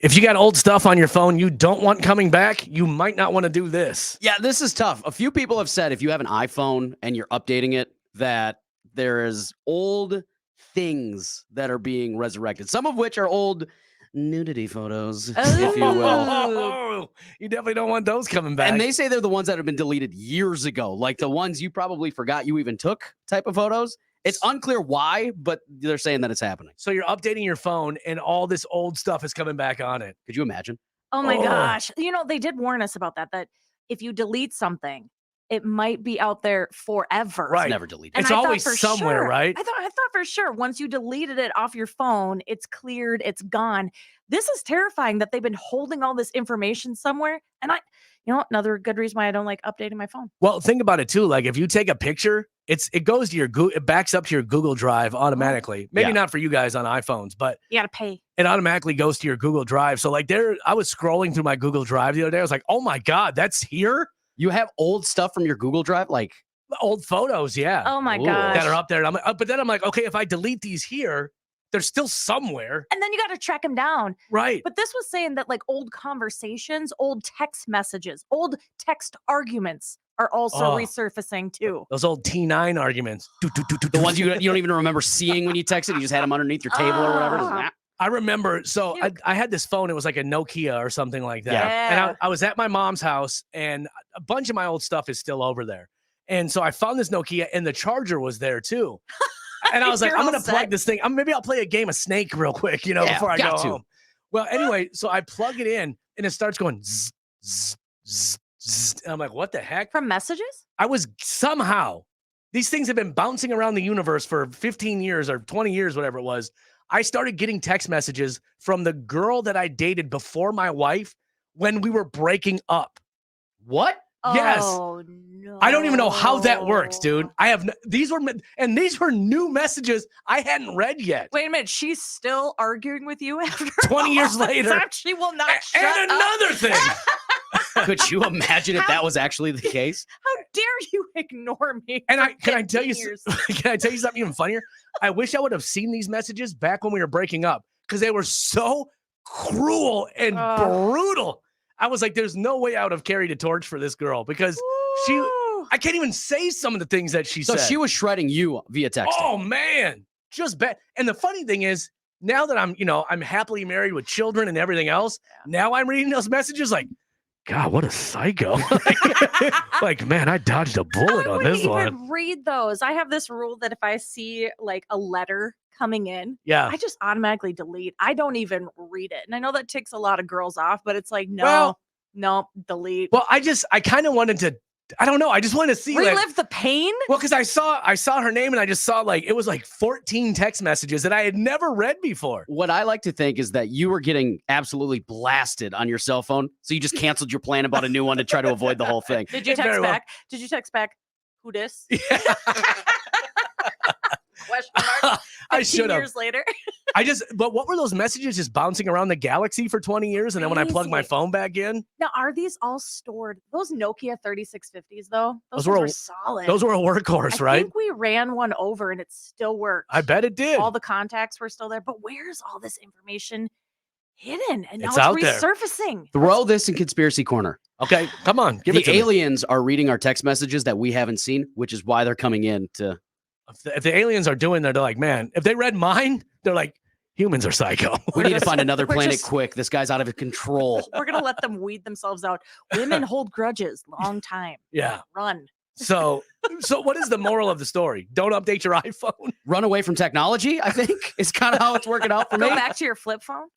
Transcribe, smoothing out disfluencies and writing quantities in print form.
If you got old stuff on your phone you don't want coming back, you might not want to do this. Yeah, this is tough. A few people have said if you have an iPhone and you're updating it, that there is old things that are being resurrected, some of which are old nudity photos, if you will. Oh, you definitely don't want those coming back. And they say they're the ones that have been deleted years ago, like the ones you probably forgot you even took type of photos. It's unclear why, but they're saying that it's happening. So you're updating your phone and all this old stuff is coming back on it. Could you imagine? Oh my gosh. You know, they did warn us about that if you delete something, it might be out there forever. Right. It's never deleted. It's always somewhere, right? I thought for sure once you deleted it off your phone, it's cleared, it's gone. This is terrifying that they've been holding all this information somewhere. And another good reason why I don't like updating my phone. Well, think about it too. Like if you take a picture, it goes to it backs up to your Google Drive automatically. Maybe not for you guys on iPhones, but you gotta pay. It automatically goes to your Google Drive. So like I was scrolling through my Google Drive the other day. I was like, oh my God, that's here? You have old stuff from your Google Drive, like old photos, yeah. Oh my gosh. That are up there. But then I'm like, okay, if I delete these here, they're still somewhere. And then you got to track them down. Right. But this was saying that like old conversations, old text messages, old text arguments are also resurfacing too. Those old T9 arguments. The ones you don't even remember seeing when you texted. You just had them underneath your table or whatever. I remember. So I had this phone. It was like a Nokia or something like that. Yeah. And I was at my mom's house and a bunch of my old stuff is still over there. And so I found this Nokia and the charger was there too. And I was like, I'm going to plug this thing. Maybe I'll play a game of Snake real quick, before I go home. Well, anyway, so I plug it in and it starts going zzz, zzz, zzz, zzz. And I'm like, what the heck? From messages? I was somehow, these things have been bouncing around the universe for 15 years or 20 years, whatever it was. I started getting text messages from the girl that I dated before my wife when we were breaking up. What? Yes. Oh, no. I don't even know how that works, dude. These were new messages I hadn't read yet. Wait a minute. She's still arguing with you after 20 years later. She will not shut And another thing. Could you imagine if that was actually the case? How dare you ignore me? And can I tell you something even funnier? I wish I would have seen these messages back when we were breaking up because they were so cruel and brutal. I was like, there's no way I would have carried a torch for this girl because I can't even say some of the things that she said. So she was shredding you via text. Oh man, just bad. And the funny thing is, now that I'm happily married with children and everything else, now I'm reading those messages like, God, what a psycho. Like, man, I dodged a bullet on this one. I wouldn't even read those. I have this rule that if I see like a letter coming in, I just automatically delete. I don't even read it. And I know that ticks a lot of girls off, but it's like, no, delete. Well, I kind of wanted to, I don't know. I just wanted to see relive the pain. Well, because I saw her name and I just saw it was like 14 text messages that I had never read before. What I like to think is that you were getting absolutely blasted on your cell phone. So you just canceled your plan and bought a new one to try to avoid the whole thing. Did you text back? Did you text back? Who dis? Yeah. Question mark. I should have. Years later. But what were those messages just bouncing around the galaxy for 20 years? And then when I plug my phone back in? Now, are these all stored? Those Nokia 3650s, though, those were solid. Those were a workhorse, right? I think we ran one over and it still worked. I bet it did. All the contacts were still there. But where's all this information hidden? And now it's out resurfacing. There. Throw this in Conspiracy Corner. Okay, come on. Give it to me. The aliens are reading our text messages that we haven't seen, which is why they're coming in to... If the aliens are doing that, they're like, man, if they read mine, they're like, humans are psycho. We need to find another planet quick. This guy's out of control. We're going to let them weed themselves out. Women hold grudges long time. Yeah. Run. So what is the moral of the story? Don't update your iPhone. Run away from technology, I think, is kind of how it's working out for me. Go back to your flip phone.